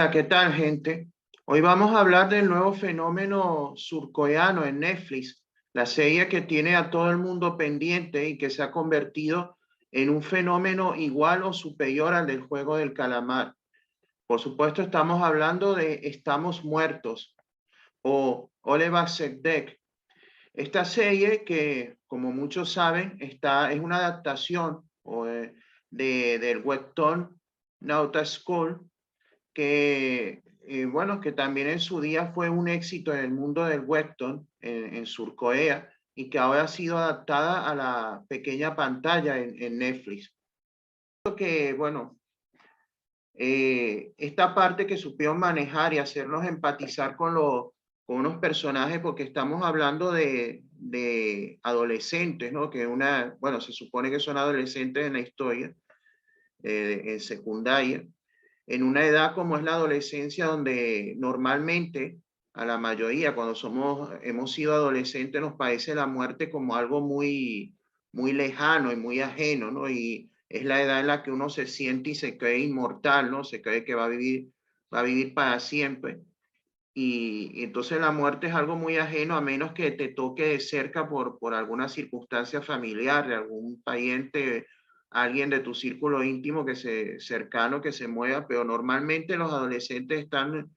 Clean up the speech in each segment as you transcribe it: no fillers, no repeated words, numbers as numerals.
Hola, ¿qué tal, gente? Hoy vamos a hablar del nuevo fenómeno surcoreano en Netflix, la serie que tiene a todo el mundo pendiente y que se ha convertido en un fenómeno igual o superior al del juego del calamar. Por supuesto, estamos hablando de Estamos Muertos o Ole Basekdek. Esta serie que, como muchos saben, es una adaptación del webtoon Nauta School que, bueno, que también en su día fue un éxito en el mundo del webtoon en Surcorea y que ahora ha sido adaptada a la pequeña pantalla en Netflix. Que, bueno, esta parte que supieron manejar y hacernos empatizar con unos personajes, porque estamos hablando de adolescentes, ¿no? Que bueno, se supone que son adolescentes en la historia, en secundaria, en una edad como es la adolescencia, donde normalmente a la mayoría, cuando hemos sido adolescentes, nos parece la muerte como algo muy lejano y muy ajeno, ¿no? Y es la edad en la que uno se siente y se cree inmortal, ¿no? Se cree que va a vivir para siempre. Y entonces la muerte es algo muy ajeno, a menos que te toque de cerca por alguna circunstancia familiar, de algún pariente, alguien de tu círculo íntimo cercano que se mueva, pero normalmente los adolescentes están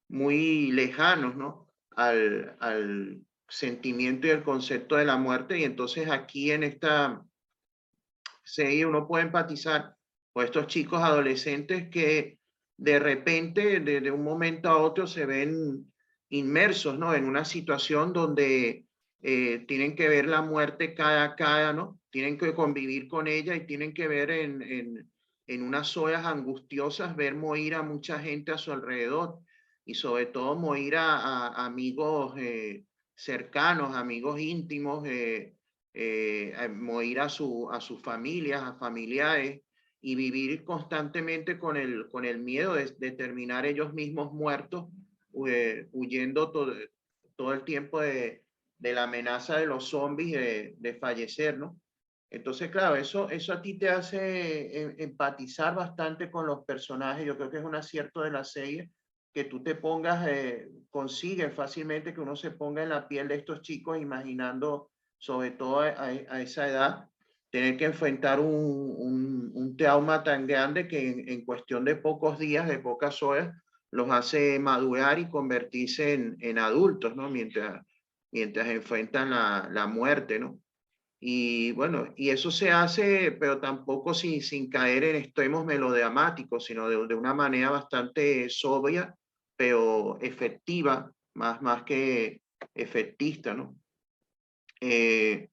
muy lejanos, ¿no? Al sentimiento y el concepto de la muerte. Y entonces aquí en esta serie uno puede empatizar con estos chicos adolescentes que de repente, de un momento a otro, se ven inmersos, ¿no? En una situación donde tienen que ver la muerte cara a cara, ¿no? Tienen que convivir con ella y tienen que ver en unas horas angustiosas, ver morir a mucha gente a su alrededor y sobre todo morir a amigos cercanos, amigos íntimos, morir a sus familias, a familiares, y vivir constantemente con el miedo de terminar ellos mismos muertos, huyendo todo el tiempo de la amenaza de los zombies de fallecer, ¿no? Entonces, claro, eso a ti te hace empatizar bastante con los personajes. Yo creo que es un acierto de la serie que tú te pongas, consigues fácilmente que uno se ponga en la piel de estos chicos imaginando, sobre todo a esa edad, tener que enfrentar un trauma tan grande que en cuestión de pocos días, de pocas horas, los hace madurar y convertirse en adultos, ¿no? Mientras enfrentan la muerte, ¿no? Y bueno, y eso se hace, pero tampoco sin caer en extremos melodramáticos, sino de una manera bastante sobria, pero efectiva, más que efectista, ¿no? Eh,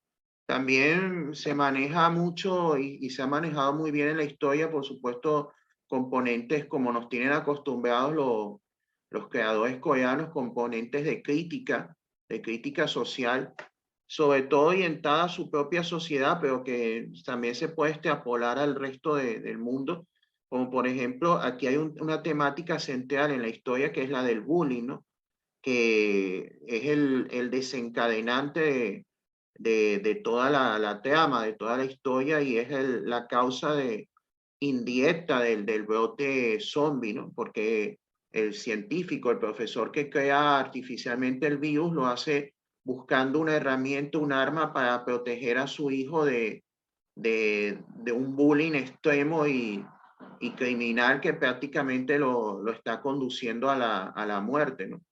También se maneja mucho y se ha manejado muy bien en la historia, por supuesto, componentes como nos tienen acostumbrados los creadores coreanos, componentes de crítica social, sobre todo orientada a su propia sociedad, pero que también se puede extrapolar al resto del mundo. Como por ejemplo, aquí hay una temática central en la historia que es la del bullying, ¿no? Que es el desencadenante de toda la trama, de toda la historia, y es la causa indirecta del brote zombie, ¿no? Porque el científico, el profesor que crea artificialmente el virus, lo hace buscando una herramienta, un arma para proteger a su hijo de un bullying extremo y criminal que prácticamente lo está conduciendo a a la muerte, ¿no?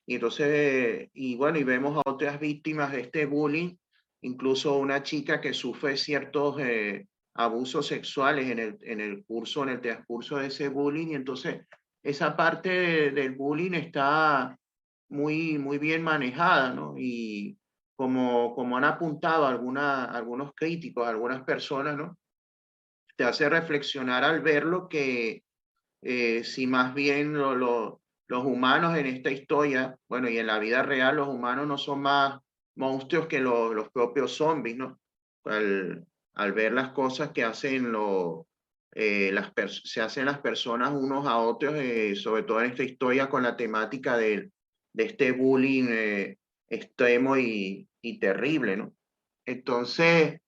Y entonces, y bueno, y vemos a otras víctimas de este bullying, incluso una chica que sufre ciertos abusos sexuales en el transcurso de ese bullying. Y entonces, esa parte del bullying está muy bien manejada, ¿no? Y como han apuntado algunos críticos, algunas personas, ¿no? Te hace reflexionar al verlo que si más bien los humanos en esta historia, bueno, y en la vida real, los humanos no son más monstruos que los propios zombies, ¿no? Al ver las cosas que hacen se hacen las personas unos a otros, sobre todo en esta historia con la temática de este bullying extremo y terrible, ¿no? Entonces,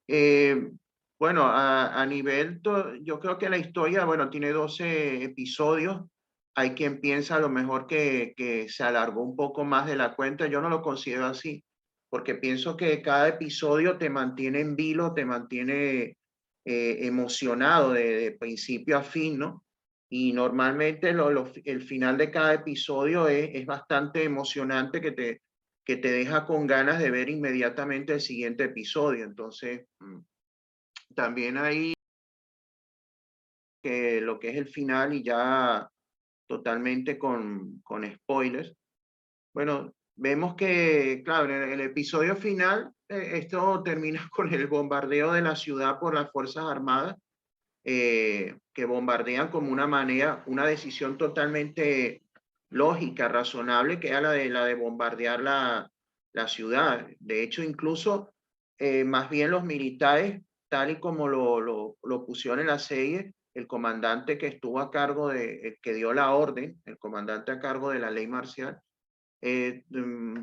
eh, bueno, yo creo que la historia, bueno, tiene 12 episodios. hay quien piensa a lo mejor que se alargó un poco más de la cuenta. Yo no lo considero así, porque pienso que cada episodio te mantiene en vilo, te mantiene emocionado de principio a fin, ¿no? Y normalmente el final de cada episodio es bastante emocionante que te deja con ganas de ver inmediatamente el siguiente episodio. Entonces, también hay que lo que es el final y ya totalmente con spoilers. Bueno, vemos que, claro, en el episodio final, esto termina con el bombardeo de la ciudad por las Fuerzas Armadas, que bombardean como una manera, una decisión totalmente lógica, razonable, que era la de bombardear la ciudad. De hecho, incluso más bien los militares, tal y como lo pusieron en la serie, el comandante que estuvo a cargo el que dio la orden, el comandante a cargo de la ley marcial,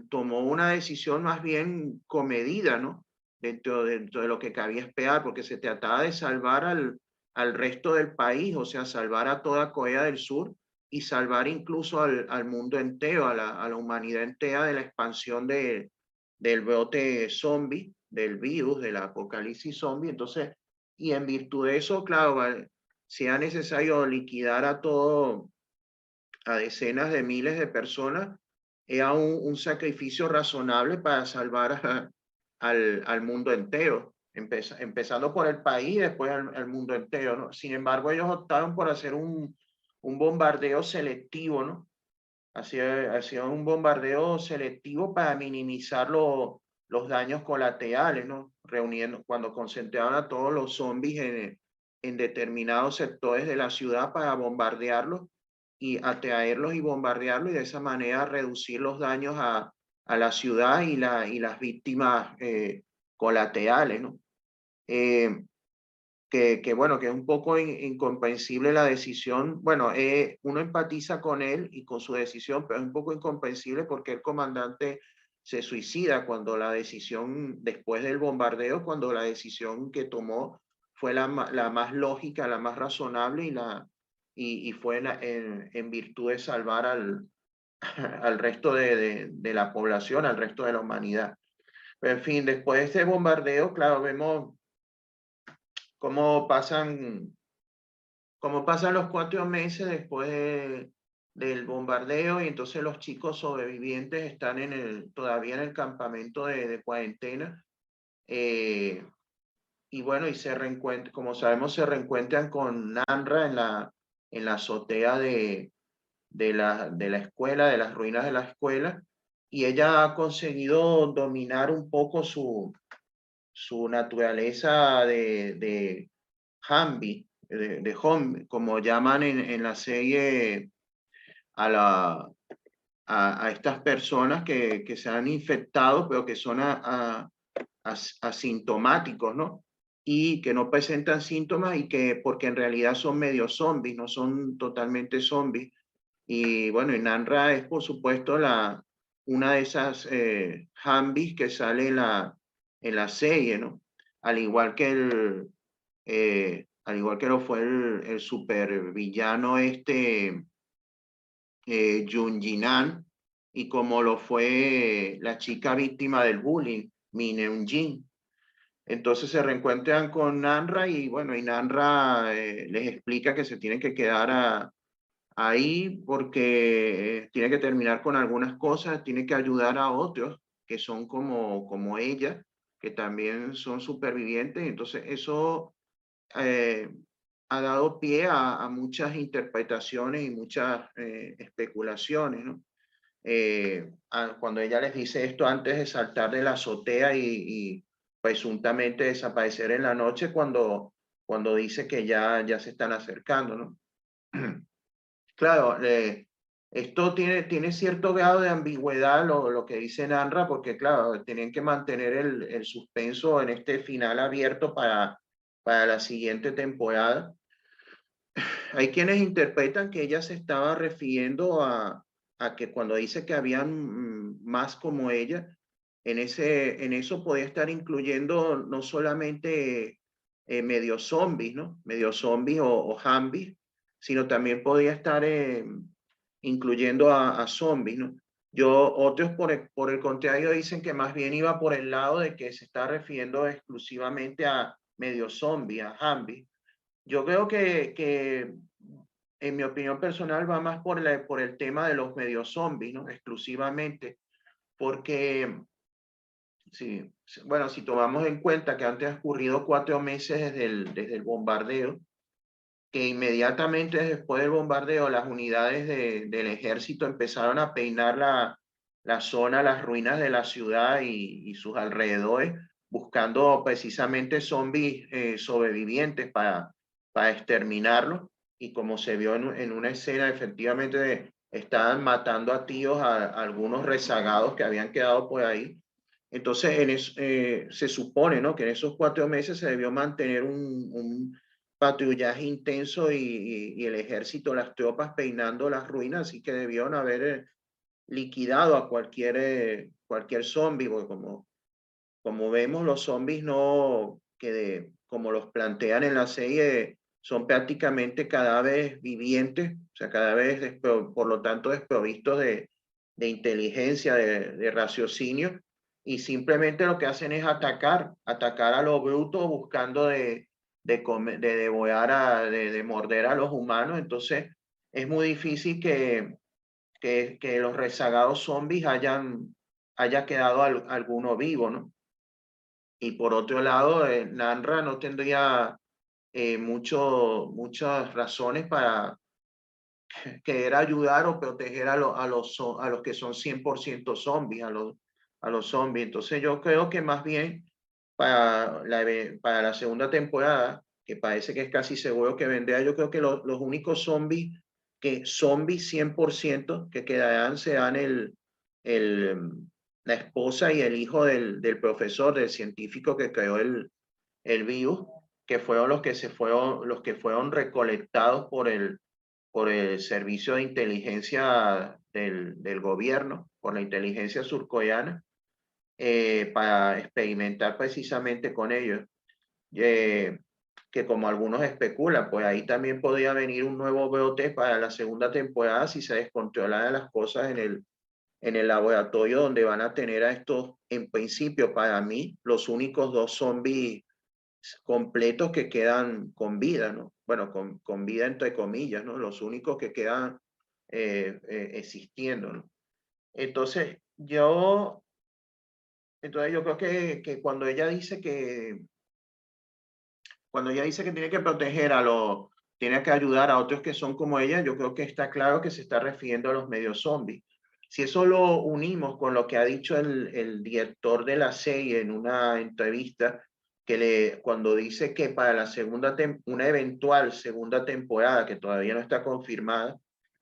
tomó una decisión más bien comedida, ¿no? Dentro de lo que cabía esperar, porque se trataba de salvar al resto del país, o sea, salvar a toda Corea del Sur y salvar incluso al mundo entero, a la humanidad entera de la expansión del brote zombie, del virus, del apocalipsis zombie. Entonces, y en virtud de eso, claro, sea necesario liquidar a decenas de miles de personas, era un sacrificio razonable para salvar al mundo entero, empezando por el país y después al mundo entero, ¿no? Sin embargo, ellos optaron por hacer un bombardeo selectivo, ¿no? Hacía un bombardeo selectivo para minimizar los daños colaterales, ¿no? Reuniendo, cuando concentraban a todos los zombies en determinados sectores de la ciudad para bombardearlos y atraerlos y bombardearlos y de esa manera reducir los daños a la ciudad y las víctimas colaterales, ¿no? Eh, bueno, que es un poco incomprensible la decisión. Bueno, uno empatiza con él y con su decisión, pero es un poco incomprensible porque el comandante se suicida cuando la decisión, después del bombardeo, cuando la decisión que tomó fue la más lógica, la más razonable y fue en virtud de salvar al resto de la población, al resto de la humanidad. Pero en fin, después de este bombardeo, claro, vemos cómo pasan los 4 meses después del bombardeo y entonces los chicos sobrevivientes están todavía en el campamento de cuarentena. Y bueno, y como sabemos, se reencuentran con Nanra en la azotea de la escuela, de las ruinas de la escuela, y ella ha conseguido dominar un poco su naturaleza de Hambi, como llaman en la serie a, la, a estas personas que se han infectado, pero que son asintomáticos, ¿no? Y que no presentan síntomas porque en realidad son medio zombies, no son totalmente zombies. Y bueno, y Nanra es por supuesto una de esas Hambis que sale en la serie, ¿no? Al igual que al igual que lo fue el supervillano Jun Jinan, y como lo fue la chica víctima del bullying, Min Eun Jin. Entonces se reencuentran con Nanra y bueno, y Nanra les explica que se tienen que quedar ahí porque tiene que terminar con algunas cosas, tiene que ayudar a otros que son como ella, que también son supervivientes. Entonces eso eh, ha dado pie a muchas interpretaciones y muchas especulaciones, ¿no? Cuando ella les dice esto antes de saltar de la azotea y presuntamente desaparecer en la noche, cuando dice que ya se están acercando, ¿no? Claro, esto tiene cierto grado de ambigüedad lo que dice Nanra, porque claro, tienen que mantener el suspenso en este final abierto para la siguiente temporada. Hay quienes interpretan que ella se estaba refiriendo a que cuando dice que habían más como ella, en eso podía estar incluyendo no solamente medio zombies, ¿no? Medio zombies o zombies, sino también podía estar incluyendo a zombies, ¿no? Otros por el contrario dicen que más bien iba por el lado de que se está refiriendo exclusivamente a medio zombie, a zombies. Yo creo que en mi opinión personal va más por el tema de los medio zombies, ¿no? Exclusivamente, porque sí, bueno, si tomamos en cuenta que han transcurrido 4 meses desde el bombardeo, que inmediatamente después del bombardeo las unidades del ejército empezaron a peinar la zona, las ruinas de la ciudad y sus alrededores, buscando precisamente zombies sobrevivientes para exterminarlos. Y como se vio en una escena, efectivamente estaban matando a tiros a algunos rezagados que habían quedado por ahí. Entonces, se supone, ¿no?, que en esos 4 meses se debió mantener un patrullaje intenso y el ejército, las tropas peinando las ruinas, así que debieron haber liquidado a cualquier zombie, porque como vemos, los zombies no, como los plantean en la serie, son prácticamente cadáveres vivientes, o sea, cadáveres, por lo tanto, desprovistos de inteligencia, de raciocinio, y simplemente lo que hacen es atacar a lo bruto, buscando de devorar, de morder a los humanos. Entonces, es muy difícil que los rezagados zombies haya quedado alguno vivo, ¿no? Y por otro lado, Nanra no tendría muchas razones para querer ayudar o proteger a los que son 100% zombies, a los zombies. Entonces yo creo que más bien para la segunda temporada, que parece que es casi seguro que vendrá, yo creo que los únicos zombies 100% que quedarán serán la esposa y el hijo del profesor, del científico que creó el virus, que fueron los que fueron recolectados por el servicio de inteligencia del gobierno, por la inteligencia surcoreana, para experimentar precisamente con ellos. Eh, que como algunos especulan, pues ahí también podría venir un nuevo brote para la segunda temporada si se descontrolan las cosas en el laboratorio, donde van a tener a estos, en principio, para mí, los únicos 2 zombies completos que quedan con vida, ¿no? Bueno, con vida entre comillas, ¿no? Los únicos que quedan existiendo, ¿no? Entonces, yo creo que cuando ella dice que tiene que proteger tiene que ayudar a otros que son como ella, yo creo que está claro que se está refiriendo a los medios zombies. Si eso lo unimos con lo que ha dicho el director de la serie en una entrevista, cuando dice que para una eventual segunda temporada, que todavía no está confirmada,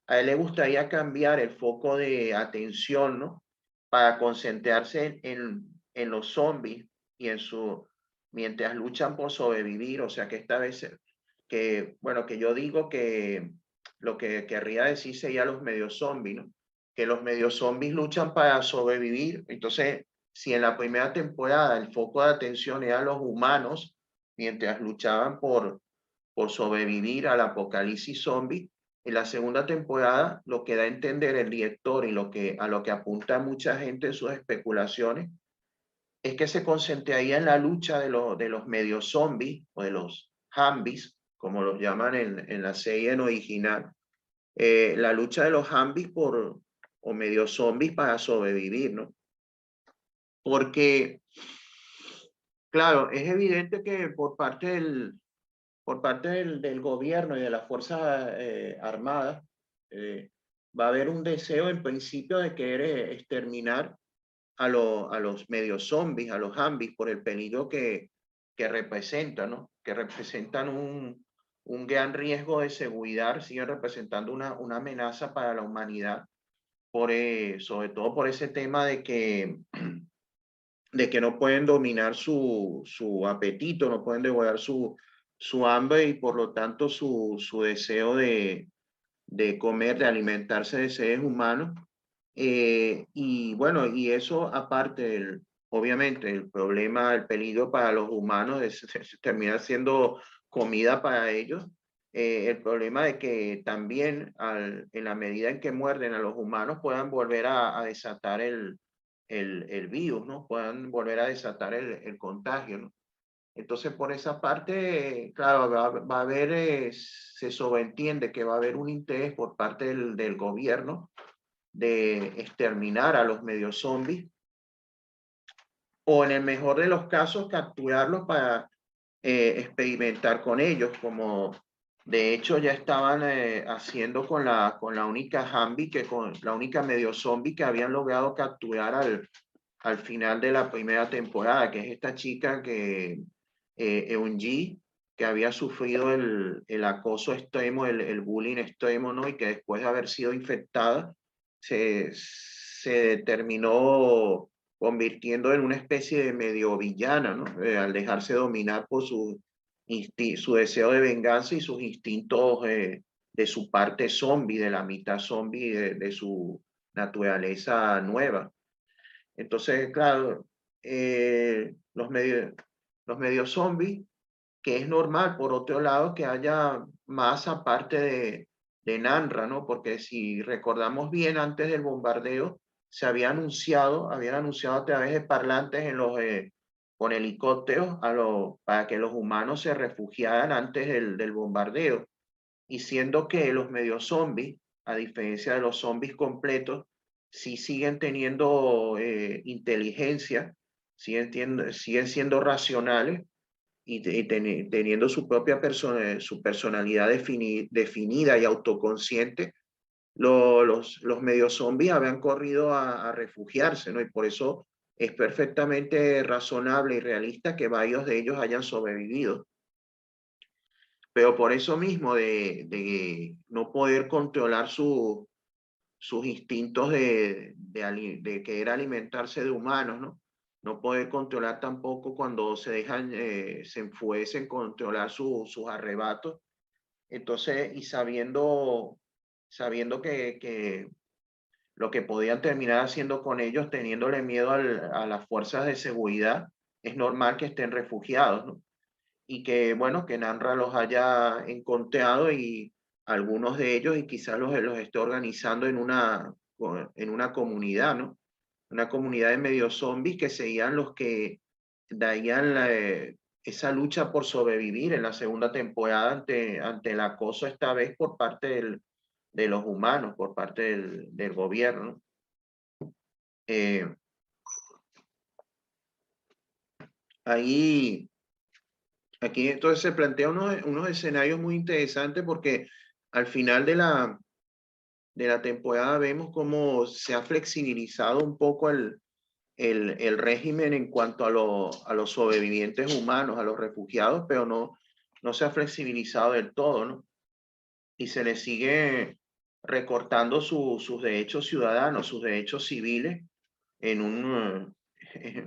a él le gustaría cambiar el foco de atención, ¿no? Para concentrarse en los zombies y mientras luchan por sobrevivir. O sea que esta vez, bueno, que yo digo que lo que querría decir sería los medios zombies, ¿no? Que los medios zombies luchan para sobrevivir. Entonces, si en la primera temporada el foco de atención era los humanos, mientras luchaban por sobrevivir al apocalipsis zombie, en la segunda temporada lo que da a entender el director y a lo que apunta mucha gente en sus especulaciones es que se concentraría en la lucha de los medios zombies o de los zombies, como los llaman en la serie en original, la lucha de los zombies o medios zombies para sobrevivir, ¿no? Porque, claro, es evidente que por parte del gobierno y de las Fuerzas Armadas, va a haber un deseo en principio de querer exterminar a los medios zombies, a los zombies, por el peligro que representan, ¿no? Que representan un gran riesgo de seguridad, siguen representando una amenaza para la humanidad, sobre todo por ese tema de que no pueden dominar su apetito, no pueden devorar su hambre y por lo tanto su deseo de comer, de alimentarse de seres humanos. Y bueno, y eso aparte obviamente, el problema, el peligro para los humanos es terminar siendo comida para ellos. el problema de que también en la medida en que muerden a los humanos puedan volver a desatar el virus, ¿no? Puedan volver a desatar el contagio, ¿no? Entonces, por esa parte, claro, va a haber, se sobreentiende que va a haber un interés por parte del gobierno de exterminar a los medios zombies o en el mejor de los casos capturarlos para experimentar con ellos, como de hecho ya estaban haciendo con la única zombie, con la única medio zombie que habían logrado capturar al final de la primera temporada, que es esta chica que, Eunji, que había sufrido el acoso extremo, el bullying extremo, ¿no? Y que después de haber sido infectada, se terminó convirtiendo en una especie de medio villana, ¿no? Al dejarse dominar por su deseo de venganza y sus instintos de su parte zombie, de la mitad zombie de su naturaleza nueva. Entonces, claro, los medios zombies, que es normal, por otro lado, que haya más aparte de Nanra, ¿no? Porque si recordamos bien, antes del bombardeo, habían anunciado a través de parlantes con helicópteros para que los humanos se refugiaran antes del bombardeo. Y siendo que los medios zombies, a diferencia de los zombies completos, sí siguen teniendo inteligencia, siguen siendo racionales y teniendo su propia su personalidad definida y autoconsciente, los medios zombies habían corrido a refugiarse, ¿no? Y por eso es perfectamente razonable y realista que varios de ellos hayan sobrevivido. Pero por eso mismo de no poder controlar sus instintos de querer alimentarse de humanos, ¿no? No poder controlar tampoco cuando se dejan, se enfurecen, controlar sus arrebatos. Entonces, y sabiendo que lo que podían terminar haciendo con ellos, teniéndole miedo a las fuerzas de seguridad, es normal que estén refugiados, ¿no? Y que, bueno, que Nanra los haya encontrado y algunos de ellos y quizás los esté organizando en una comunidad, ¿no? Una comunidad de medio zombies que serían los que darían esa lucha por sobrevivir en la segunda temporada ante el acoso esta vez por parte de los humanos, por parte del gobierno. Eh, ahí Aquí entonces se plantea unos escenarios muy interesantes porque al final de la temporada vemos cómo se ha flexibilizado un poco el régimen en cuanto a los sobrevivientes humanos, a los refugiados, pero no se ha flexibilizado del todo, ¿no? Y se les sigue recortando sus derechos ciudadanos, sus derechos civiles en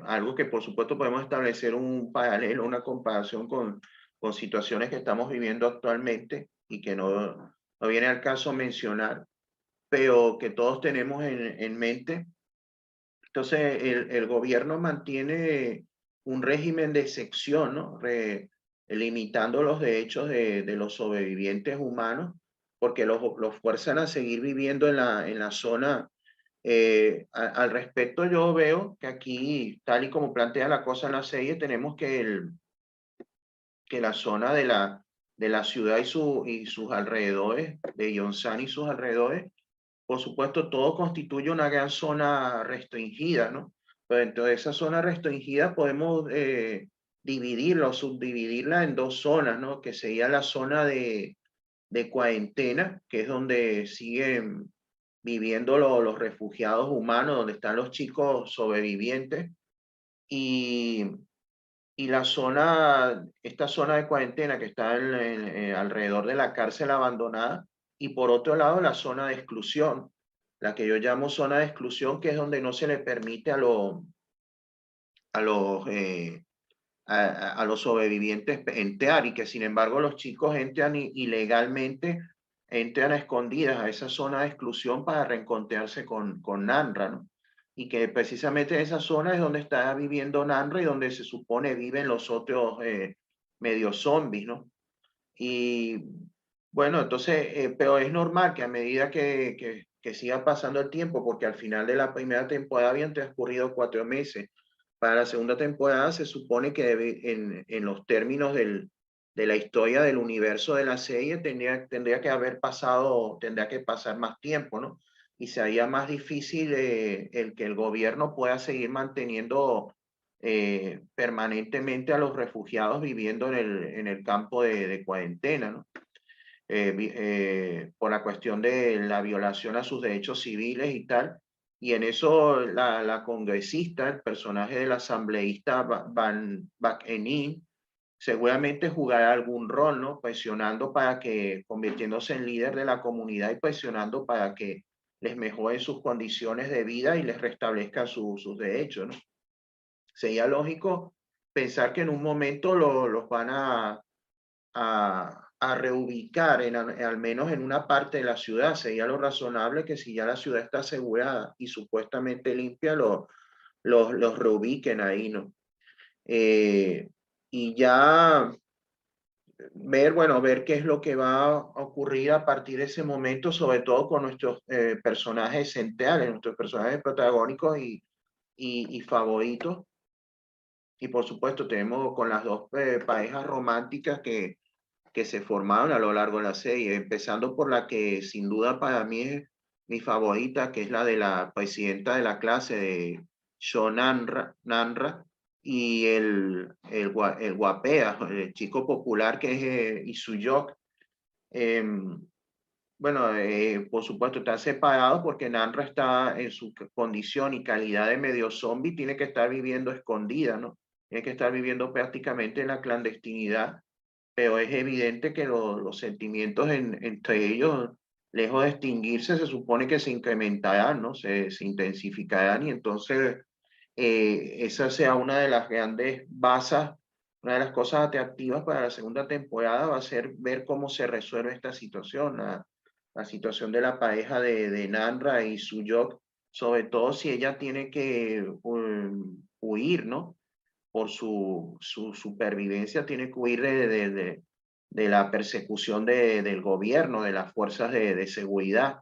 algo que por supuesto podemos establecer un paralelo, una comparación con situaciones que estamos viviendo actualmente y que no viene al caso mencionar, pero que todos tenemos en mente. Entonces, el gobierno mantiene un régimen de excepción, ¿no? Limitando los derechos de los sobrevivientes humanos, porque los fuerzan a seguir viviendo en la zona. Al respecto, yo veo que aquí, tal y como plantea la cosa en la serie, tenemos que la zona de la ciudad y sus alrededores, de Yonsan y sus alrededores, por supuesto, todo constituye una gran zona restringida, ¿no? Pero dentro de esa zona restringida podemos dividirla o subdividirla en dos zonas, ¿no? Que sería la zona de cuarentena, que es donde siguen viviendo los refugiados humanos, donde están los chicos sobrevivientes, y, y esta zona de cuarentena que está alrededor de la cárcel abandonada, y por otro lado la zona de exclusión, la que yo llamo zona de exclusión, que es donde no se le permite a los, a los sobrevivientes entrar y que sin embargo los chicos entran ilegalmente, entran a escondidas a esa zona de exclusión para reencontrarse con Nanra, ¿no? Y que precisamente esa zona es donde está viviendo Nanra y donde se supone viven los otros medios zombies, ¿no? Y Bueno, entonces, pero es normal que a medida que siga pasando el tiempo, porque al final de la primera temporada habían transcurrido 4 meses, para la segunda temporada se supone que en los términos de la historia del universo de la serie tendría que haber pasado, tendría que pasar más tiempo, ¿no? Y sería más difícil el que el gobierno pueda seguir manteniendo permanentemente a los refugiados viviendo en el campo de cuarentena, ¿no? Por la cuestión de la violación a sus derechos civiles y tal. Y en eso la congresista, el personaje del asambleísta Van Back-Enin, seguramente jugará algún rol, ¿no? Presionando para que, convirtiéndose en líder de la comunidad y presionando para que les mejoren sus condiciones de vida y les restablezca sus derechos, ¿no? Sería lógico pensar que en un momento los van a reubicar al menos en una parte de la ciudad. Sería lo razonable que si ya la ciudad está asegurada y supuestamente limpia, los reubiquen ahí, ¿no? Eh, y ya ver, bueno, ver qué es lo que va a ocurrir a partir de ese momento, sobre todo con nuestros personajes centrales, nuestros personajes protagónicos y favoritos. Y por supuesto tenemos con las dos parejas románticas que se formaron a lo largo de la serie, empezando por la que sin duda para mí es mi favorita, que es la de la presidenta de la clase de Nanra y el guapea, el chico popular que es Isuyok. Em, bueno, por supuesto, están separados porque Nanra está en su condición y calidad de medio zombie, tiene que estar viviendo escondida, ¿no? Tiene que estar viviendo prácticamente en la clandestinidad, pero es evidente que los sentimientos entre ellos, lejos de extinguirse, se supone que se incrementarán, ¿no? Se intensificarán y entonces esa sea una de las grandes bases, una de las cosas atractivas para la segunda temporada va a ser ver cómo se resuelve esta situación, la situación de la pareja de Nanra y Suyok, sobre todo si ella tiene que huir, ¿no? Por su supervivencia, tiene que huir de la persecución del gobierno, de las fuerzas de seguridad.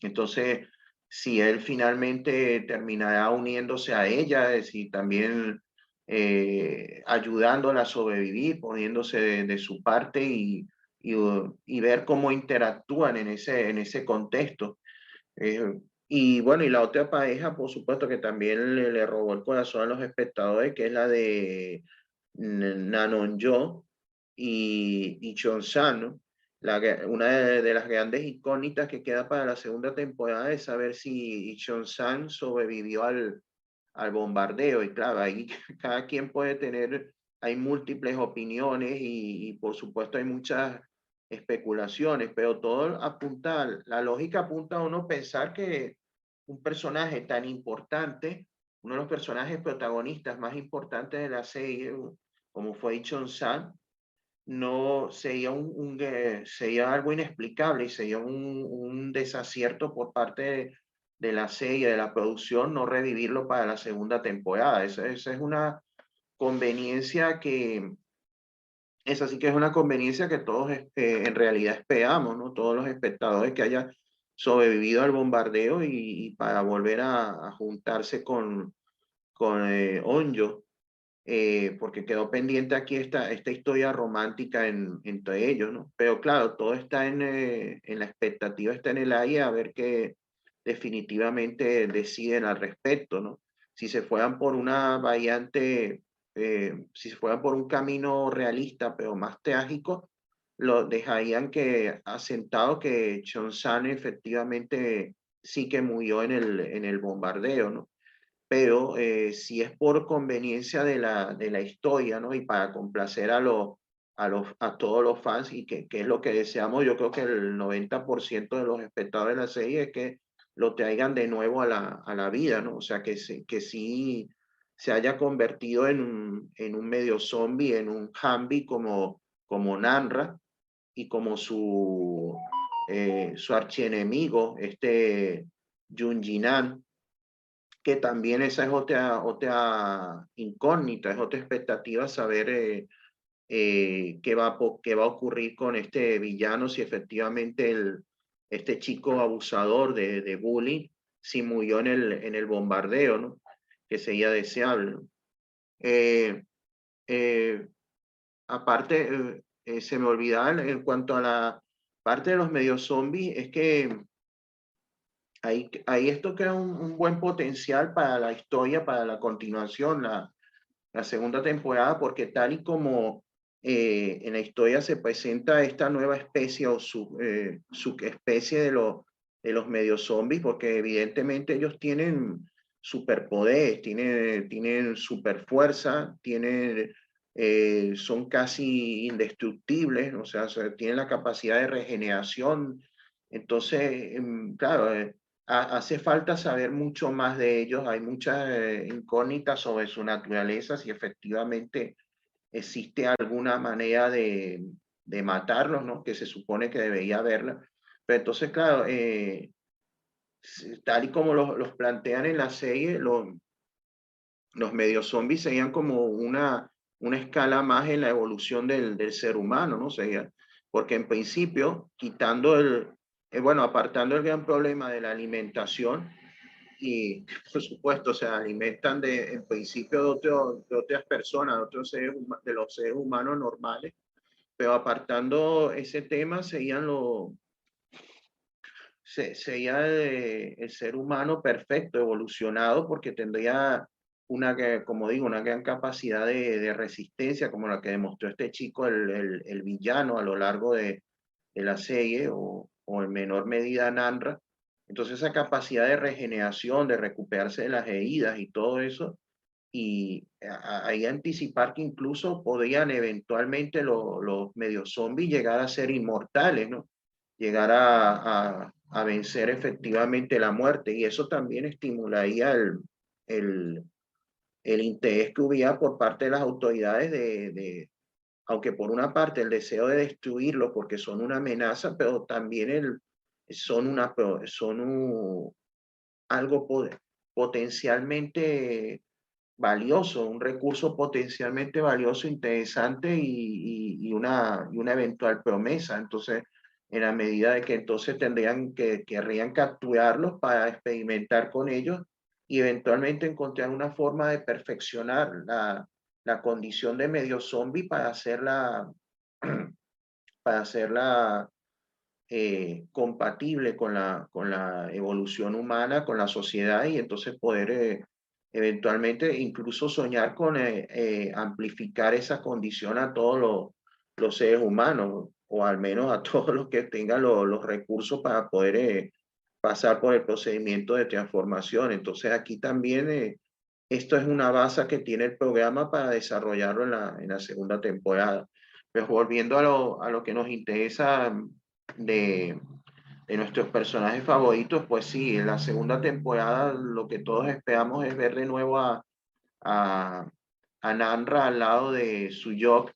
Entonces, si él finalmente terminará uniéndose a ella, es decir, también ayudándola a sobrevivir, poniéndose de su parte y ver cómo interactúan en ese contexto. Eh, y bueno, y la otra pareja, por supuesto, que también le robó el corazón a los espectadores, que es la de Nanonjo y Chon-san, ¿no? Una de las grandes incógnitas que queda para la segunda temporada es saber si Chon-san sobrevivió al bombardeo. Y claro, ahí cada quien puede tener, hay múltiples opiniones y por supuesto hay muchas especulaciones, pero todo apunta, la lógica apunta a uno pensar que un personaje tan importante, uno de los personajes protagonistas más importantes de la serie, como fue Chon San, no sería sería algo inexplicable y sería un desacierto por parte de la serie, de la producción, no revivirlo para la segunda temporada. Esa es una conveniencia que, esa sí que es una conveniencia que todos en realidad esperamos, ¿no? Todos los espectadores que hayan sobrevivido al bombardeo y para volver a juntarse con Onyo, porque quedó pendiente aquí esta historia romántica entre ellos, ¿no? Pero claro, todo está en la expectativa, está en el aire a ver qué definitivamente deciden al respecto, ¿no? Si se fueran por una variante, si se fueran por un camino realista, pero más trágico, lo dejarían que asentado que Chonsan efectivamente sí que murió en el bombardeo, ¿no? Pero si es por conveniencia de la historia, ¿no? Y para complacer a todos los fans, y que es lo que deseamos, yo creo que el 90% de los espectadores de la serie es que lo traigan de nuevo a la vida, ¿no? O sea, que sí se haya convertido en un medio zombie, en un Hambi como Nanra y como su archienemigo, este Junjinan, que también esa es otra incógnita, es otra expectativa saber qué va a ocurrir con este villano, si efectivamente este chico abusador de bullying, si murió en el bombardeo, ¿no? Que sería deseable, ¿no? Eh, eh, Aparte, se me olvidaba en cuanto a la parte de los medios zombies, es que ahí esto crea un buen potencial para la historia, para la continuación, la segunda temporada, porque tal y como en la historia se presenta esta nueva especie o subespecie de los medios zombies, porque evidentemente ellos tienen superpoderes, tienen super fuerza, son casi indestructibles, o sea, tienen la capacidad de regeneración. Entonces, claro, hace falta saber mucho más de ellos. Hay muchas incógnitas sobre su naturaleza, si efectivamente existe alguna manera de matarlos, ¿no? Que se supone que debería haberla. Pero entonces, claro, tal y como los plantean en la serie, los medios zombies serían como una escala más en la evolución del ser humano, ¿no? Sería, porque en principio, bueno, apartando el gran problema de la alimentación, y por supuesto se alimentan en principio de otras personas, de los seres humanos normales, pero apartando ese tema sería el ser humano perfecto, evolucionado, porque tendría como digo, una gran capacidad de resistencia, como la que demostró este chico, el villano a lo largo de la serie, o en menor medida Nanra. Entonces esa capacidad de regeneración, de recuperarse de las heridas y todo eso, y ahí anticipar que incluso podrían eventualmente los medios zombies llegar a ser inmortales, ¿no? Llegar a vencer efectivamente la muerte, y eso también estimularía el, el interés que hubiera por parte de las autoridades aunque por una parte el deseo de destruirlo porque son una amenaza, pero también son algo potencialmente valioso, un recurso potencialmente valioso, interesante y una eventual promesa. Entonces, en la medida de que entonces querrían capturarlos para experimentar con ellos y eventualmente encontrar una forma de perfeccionar la condición de medio zombie para hacerla compatible con la evolución humana, con la sociedad, y entonces poder eventualmente incluso soñar con amplificar esa condición a todos los seres humanos, o al menos a todos los que tengan los recursos para poder pasar por el procedimiento de transformación. Entonces aquí también esto es una base que tiene el programa para desarrollarlo en la segunda temporada. Pues volviendo a lo que nos interesa de, de nuestros personajes favoritos, pues sí, en la segunda temporada lo que todos esperamos es ver de nuevo a, a Nanra al lado de Suyok,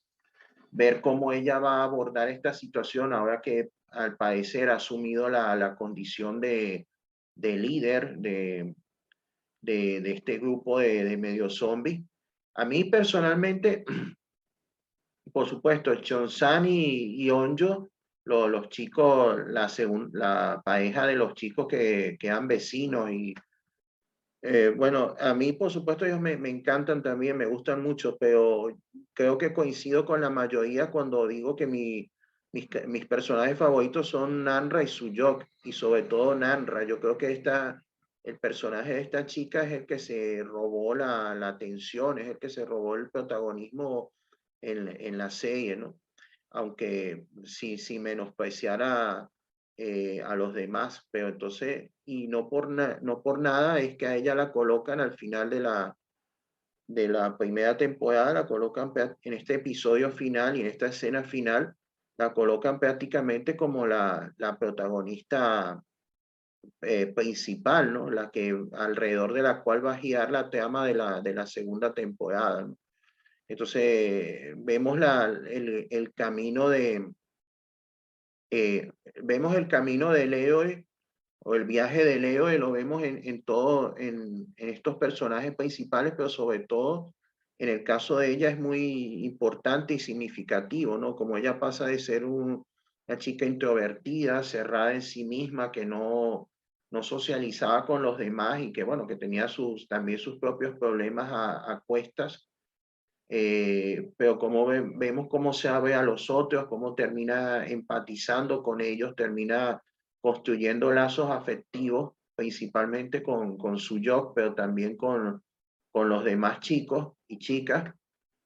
ver cómo ella va a abordar esta situación ahora que al parecer ha asumido la condición de líder de este grupo de medio zombies. A mí personalmente, por supuesto, Chonsan y Onjo, los chicos, la pareja de los chicos que eran vecinos, y bueno, a mí por supuesto ellos me encantan también, me gustan mucho, pero creo que coincido con la mayoría cuando digo que mis personajes favoritos son Nanra y Suyok, y sobre todo Nanra. Yo creo que el personaje de esta chica es el que se robó la atención, es el que se robó el protagonismo en la serie, ¿no? Aunque si menospreciara a los demás, pero entonces, y no por nada es que a ella la colocan al final de la primera temporada, la colocan en este episodio final y en esta escena final, la colocan prácticamente como la protagonista principal, ¿no? La que alrededor de la cual va a girar la trama de la segunda temporada, ¿no? Entonces, vemos el camino vemos el camino del héroe, o el viaje del héroe, lo vemos en estos personajes principales, pero sobre todo en el caso de ella es muy importante y significativo, ¿no? Como ella pasa de ser una chica introvertida, cerrada en sí misma, que no socializaba con los demás y que, bueno, que tenía también sus propios problemas a cuestas, pero como vemos cómo se ve a los otros, cómo termina empatizando con ellos, termina construyendo lazos afectivos, principalmente con su yo, pero también con los demás chicos y chicas.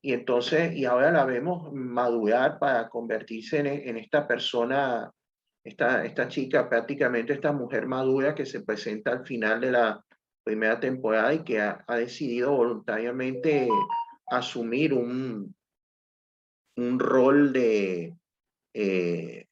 Y entonces, y ahora la vemos madurar para convertirse en esta persona, esta chica, prácticamente esta mujer madura que se presenta al final de la primera temporada y que ha decidido voluntariamente asumir un rol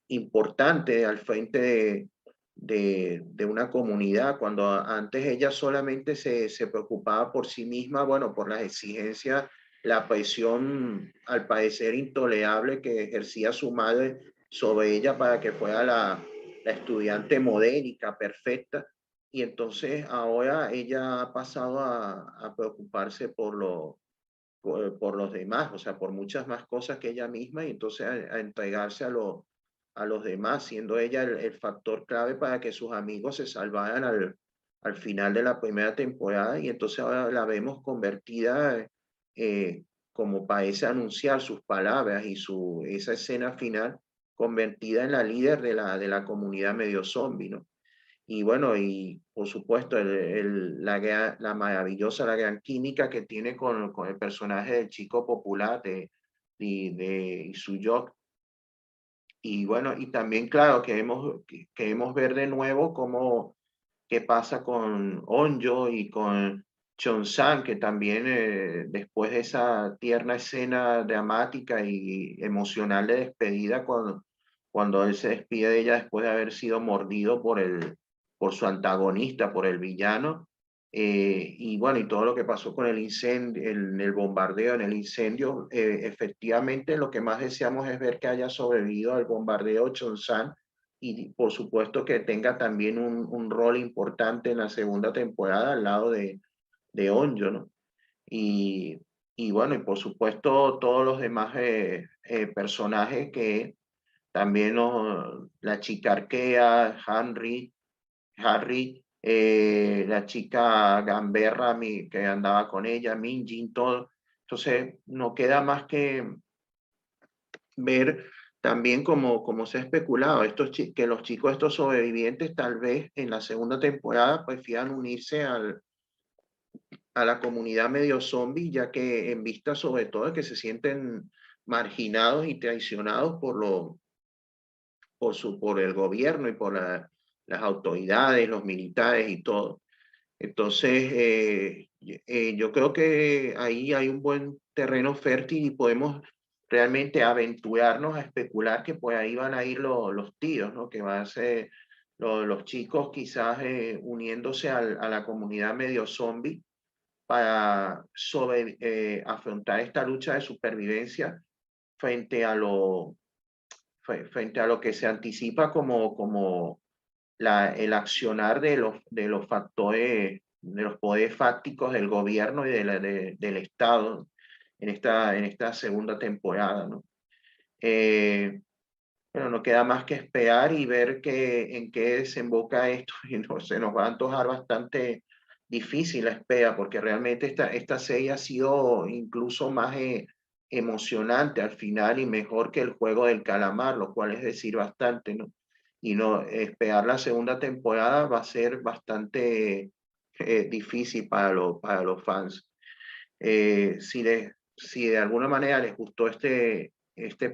importante al frente de una comunidad, cuando antes ella solamente se preocupaba por sí misma, bueno, por las exigencias, la presión al parecer intolerable que ejercía su madre sobre ella para que fuera la estudiante modélica, perfecta. Y entonces ahora ella ha pasado a preocuparse por los demás, o sea, por muchas más cosas que ella misma, y entonces a entregarse a los demás, siendo ella el factor clave para que sus amigos se salvaran al final de la primera temporada, y entonces ahora la vemos convertida, como parece anunciar sus palabras y esa escena final, convertida en la líder de la comunidad medio zombie, ¿no? Y bueno, y por supuesto, la maravillosa, la gran química que tiene con el personaje del chico popular de Isuyok. Y bueno, y también, claro, queremos ver de nuevo qué pasa con Onjo y con Chon-sang, que también después de esa tierna escena dramática y emocional de despedida, cuando él se despide de ella después de haber sido mordido por su antagonista, por el villano, y bueno, y todo lo que pasó con el incendio, el bombardeo, en el incendio, efectivamente lo que más deseamos es ver que haya sobrevivido al bombardeo Chon-sang y por supuesto que tenga también un rol importante en la segunda temporada al lado de Onjo, ¿no? Y, y bueno, y por supuesto todos los demás personajes que también la chica arquea, Harry, la chica gamberra que andaba con ella, Minjin, todo. Entonces, no queda más que ver también como se ha especulado, que los chicos, estos sobrevivientes, tal vez en la segunda temporada prefieran unirse a la comunidad medio zombie, ya que en vista sobre todo de que se sienten marginados y traicionados por el gobierno y por las autoridades, los militares y todo. Entonces, yo creo que ahí hay un buen terreno fértil y podemos realmente aventurarnos a especular que por ahí van a ir los tiros, ¿no? Que van a ser los chicos quizás uniéndose a la comunidad medio zombie para afrontar esta lucha de supervivencia frente a frente a lo que se anticipa como el accionar de los factores, de los poderes fácticos del gobierno y del Estado en esta segunda temporada, ¿no? Bueno, no queda más que esperar y ver en qué desemboca esto. Y no, se nos va a antojar bastante difícil la espera, porque realmente esta serie ha sido incluso más emocionante al final y mejor que el juego del calamar, lo cual es decir bastante, ¿no? Y no, esperar la segunda temporada va a ser bastante difícil para los fans. Si de alguna manera les gustó este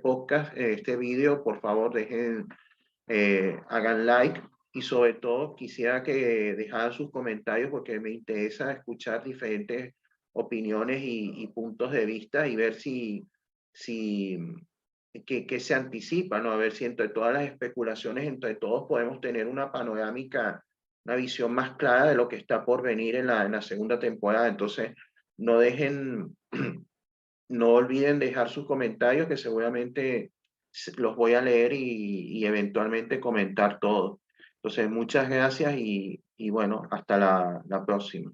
podcast, este video, por favor hagan like y sobre todo quisiera que dejaran sus comentarios porque me interesa escuchar diferentes opiniones y puntos de vista y ver si que se anticipa, ¿no? A ver si entre todas las especulaciones, entre todos podemos tener una panorámica, una visión más clara de lo que está por venir en la segunda temporada. Entonces, no dejen, no olviden dejar sus comentarios que seguramente los voy a leer y eventualmente comentar todo. Entonces, muchas gracias y bueno, hasta la próxima.